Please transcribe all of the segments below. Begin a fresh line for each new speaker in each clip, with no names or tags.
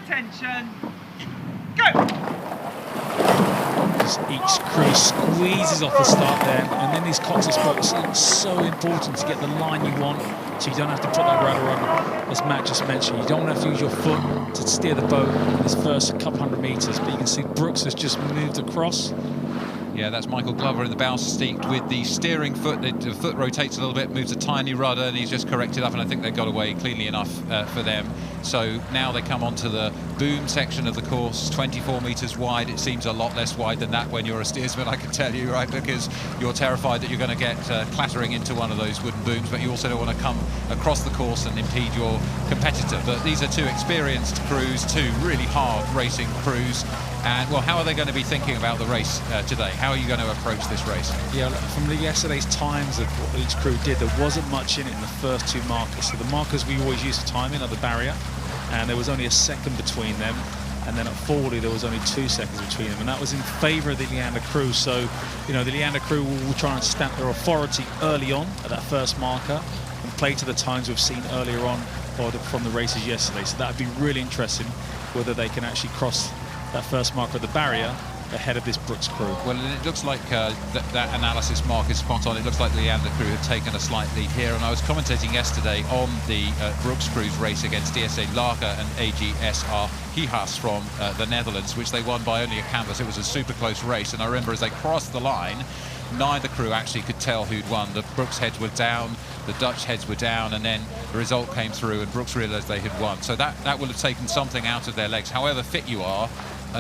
attention, go!
Each crew squeezes off the start there, and then these coxswain spots are so important to get the line you want, so you don't have to put that rudder on. As Matt just mentioned, you don't have to use your foot to steer the boat in this first couple hundred meters, but you can see Brookes has just moved across.
Yeah, that's Michael Glover in the bow seat with the steering foot. The foot rotates a little bit, moves a tiny rudder, and he's just corrected up, and I think they got away cleanly enough for them. So now they come onto the boom section of the course, 24 metres wide. It seems a lot less wide than that when you're a steersman, I can tell you, right? Because you're terrified that you're going to get clattering into one of those wooden booms, but you also don't want to come across the course and impede your competitor. But these are two experienced crews, two really hard racing crews. And, well, how are they going to be thinking about the race today? How are you going to approach this race?
Yeah, from yesterday's times of what each crew did, there wasn't much in it in the first two markers. So the markers we always use for timing are the barrier, and there was only a second between them. And then at 40, there was only 2 seconds between them, and that was in favour of the Leander crew. So, you know, the Leander crew will try and stamp their authority early on at that first marker and play to the times we've seen earlier on or from the races yesterday. So that would be really interesting, whether they can actually cross that first marker of the barrier ahead of this Brookes crew.
Well, it looks like that analysis mark is spot on. It looks like the Leander crew have taken a slight lead here, and I was commentating yesterday on the Brookes crew's race against D.S.R and D.S.R from the Netherlands, which they won by only a canvas. It was a super close race, and I remember as they crossed the line, neither crew actually could tell who'd won. The Brookes heads were down, the Dutch heads were down, and then the result came through and Brookes realised they had won. So that will have taken something out of their legs. However fit you are,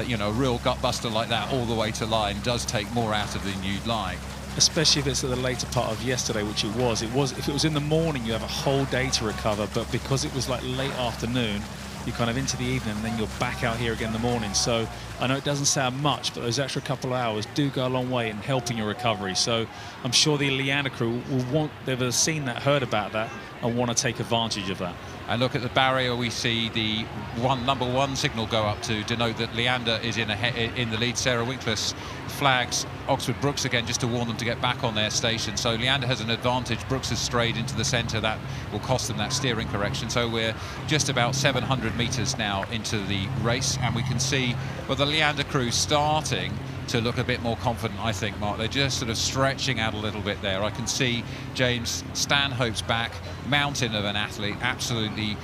you know, a real gut buster like that all the way to line does take more out of than you'd like.
Especially if it's at the later part of yesterday, which it was. If it was in the morning, you have a whole day to recover, but because it was like late afternoon, you're kind of into the evening, and then you're back out here again in the morning. So I know it doesn't sound much, but those extra couple of hours do go a long way in helping your recovery. So I'm sure the Leander crew will want, they've seen that, heard about that, and want to take advantage of that.
And look at the barrier, we see the number one signal go up to denote that Leander is in the lead. Sarah Winkler flags Oxford Brookes again just to warn them to get back on their station. So Leander has an advantage. Brookes has strayed into the centre. That will cost them that steering correction. So we're just about 700 metres now into the race, and we can see, well, the Leander crew starting to look a bit more confident, I think, Mark. They're just sort of stretching out a little bit there. I can see James Stanhope's back, mountain of an athlete, absolutely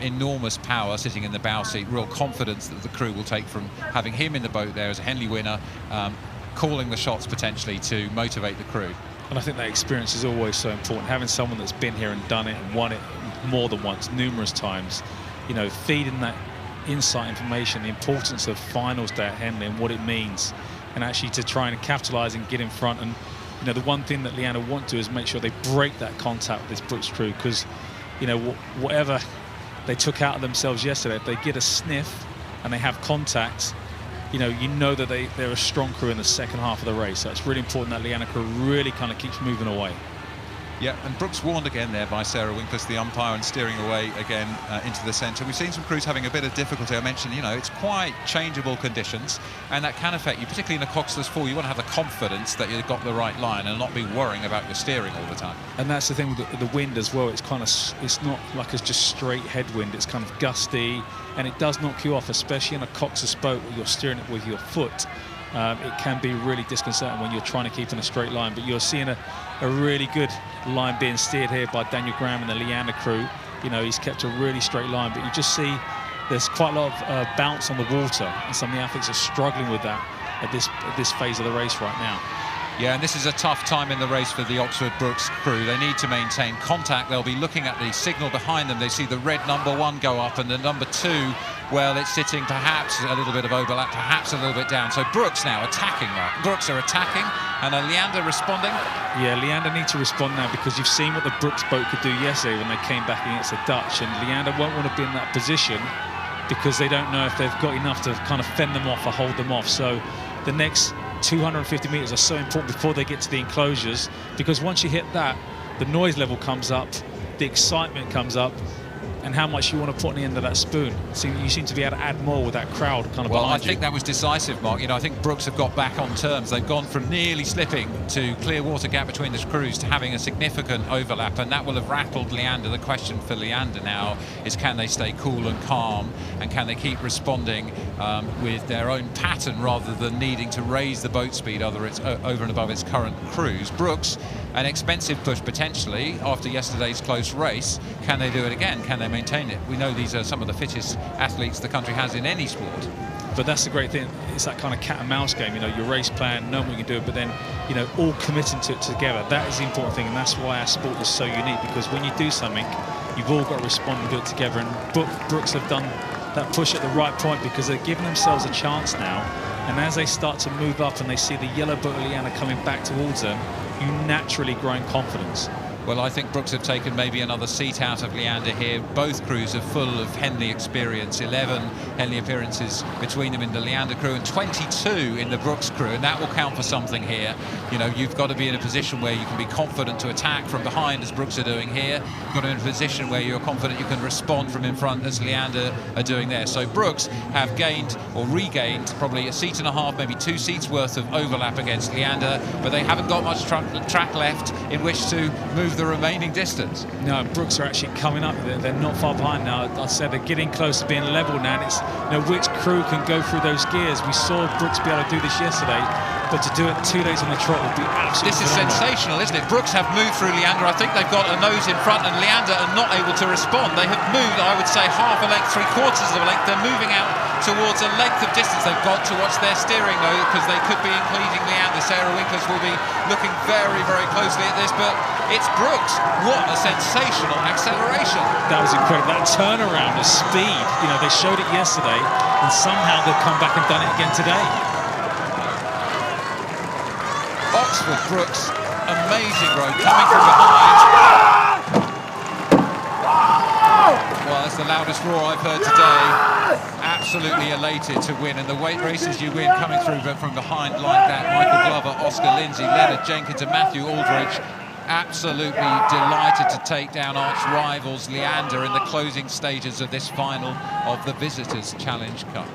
enormous power sitting in the bow seat, real confidence that the crew will take from having him in the boat there as a Henley winner, calling the shots potentially to motivate the crew.
And I think that experience is always so important. Having someone that's been here and done it and won it more than once, numerous times, you know, feeding that insight information, the importance of finals day at Henley and what it means, and actually to try and capitalise and get in front. And you know, the one thing that Leander want to do is make sure they break that contact with this Brookes crew, because you know, whatever they took out of themselves yesterday, if they get a sniff and they have contact, you know that they're a strong crew in the second half of the race. So it's really important that Leander crew really kind of keeps moving away.
Yeah, and Brookes warned again there by Sarah Winkler, the umpire, and steering away again into the centre. We've seen some crews having a bit of difficulty. I mentioned, you know, it's quite changeable conditions, and that can affect you, particularly in a coxless fall. You want to have the confidence that you've got the right line and not be worrying about your steering all the time. And
that's the thing with the wind as well. It's kind of, it's not like it's just straight headwind. It's kind of gusty, and it does knock you off, especially in a coxless boat where you're steering it with your foot. It can be really disconcerting when you're trying to keep in a straight line, but you're seeing a really good line being steered here by Daniel Graham and the Leander crew. You know, he's kept a really straight line, but you just see there's quite a lot of bounce on the water, and some of the athletes are struggling with that at this phase of the race right now.
Yeah, and this is a tough time in the race for the Oxford Brookes crew. They need to maintain contact. They'll be looking at the signal behind them. They see the red number 1 go up, and the number 2, well, it's sitting perhaps a little bit of overlap, perhaps a little bit down. So Brookes now attacking, Mark. Brookes are attacking, and Leander responding.
Yeah, Leander needs to respond now, because you've seen what the Brookes boat could do yesterday when they came back against the Dutch, and Leander won't want to be in that position because they don't know if they've got enough to kind of fend them off or hold them off. So the next 250 metres are so important before they get to the enclosures, because once you hit that, the noise level comes up, the excitement comes up, and how much you want to put on the end of that spoon. You seem to be able to add more with that crowd kind of behind you.
Well, I think that was decisive, Mark. I think Brookes have got back on terms. They've gone from nearly slipping to clear water gap between the crews to having a significant overlap, and that will have rattled Leander. The question for Leander now is, can they stay cool and calm, and can they keep responding with their own pattern rather than needing to raise the boat speed over and above its current cruise. Brookes, an expensive push potentially after yesterday's close race. Can they do it again? Can they maintain it? We know these are some of the fittest athletes the country has in any sport.
But that's the great thing. It's that kind of cat and mouse game. Your race plan, knowing what you can do, but then all committing to it together. That is the important thing, and that's why our sport is so unique, because when you do something, you've all got to respond and do it together. And Brookes have done that push at the right point, because they're giving themselves a chance now. And as they start to move up and they see the yellow boat of Leander coming back towards them, you naturally grow in confidence.
Well, I think Brookes have taken maybe another seat out of Leander here. Both crews are full of Henley experience. 11 Henley appearances between them in the Leander crew and 22 in the Brookes crew, and that will count for something here. You've got to be in a position where you can be confident to attack from behind, as Brookes are doing here. You've got to be in a position where you're confident you can respond from in front, as Leander are doing there. So Brookes have gained or regained probably a seat and a half, maybe 2 seats worth of overlap against Leander, but they haven't got much track left in which to move the remaining distance.
No, Brookes are actually coming up. They're not far behind now. I'd say they're getting close to being level now, and it's which crew can go through those gears. We saw Brookes be able to do this yesterday, but to do it 2 days on the trot would be absolutely
This is sensational, isn't it? Brookes have moved through Leander. I think they've got a nose in front, and Leander are not able to respond. They have moved, I would say, half a length, 3/4 of a length. They're moving out towards a length of distance. They've got to watch their steering, though, because they could be including Leander. Sarah Winkles will be looking very, very closely at this, but it's Brookes. What a sensational acceleration.
That was incredible. That turnaround, the speed. They showed it yesterday, and somehow they've come back and done it again today.
Oxford Brookes, amazing road, coming from behind. Well, that's the loudest roar I've heard today. Absolutely elated to win, and the weight races you win coming through from behind like that. Michael Glover, Oscar Lindsay, Leonard Jenkins and Matthew Aldridge. Absolutely delighted to take down arch rivals Leander in the closing stages of this final of the Visitors Challenge Cup.